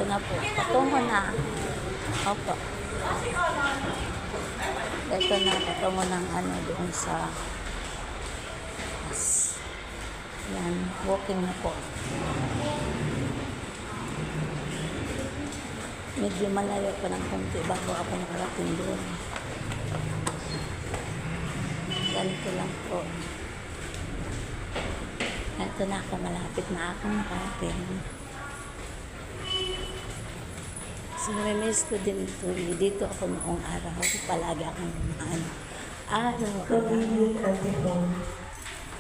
na po. Patungo na. Opo. Ito na, patungo ng ano doon sa yan, walking na po. Medyo malayo pa ng konti bago ako nakarating doon. Ganito lang po. Ito na ako, malapit na akong nakarating. So, may-miss ko din ito. Dito ako noong araw. Palagi akong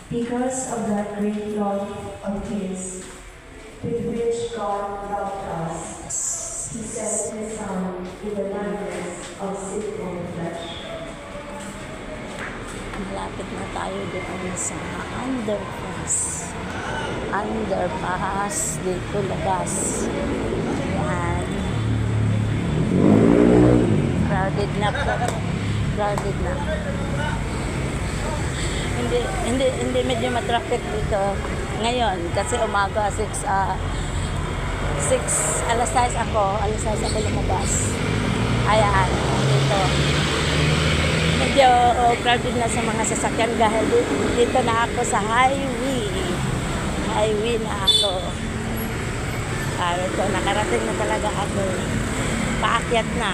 because of that great love of His, with which God loved us, He sent His Son in the likeness of sinful flesh. Malapit na tayo doon sa underpass. Underpass dito labas. Yan. Crowded na po. Crowded na. Hindi medyo matraffic dito ngayon kasi umaga 6 alas 6 ako lumabas. Ayan, dito. Medyo crowded na sa mga sasakyan dahil dito na ako sa highway. Highway na ako. Ito, nakarating na talaga ako. Paakyat na.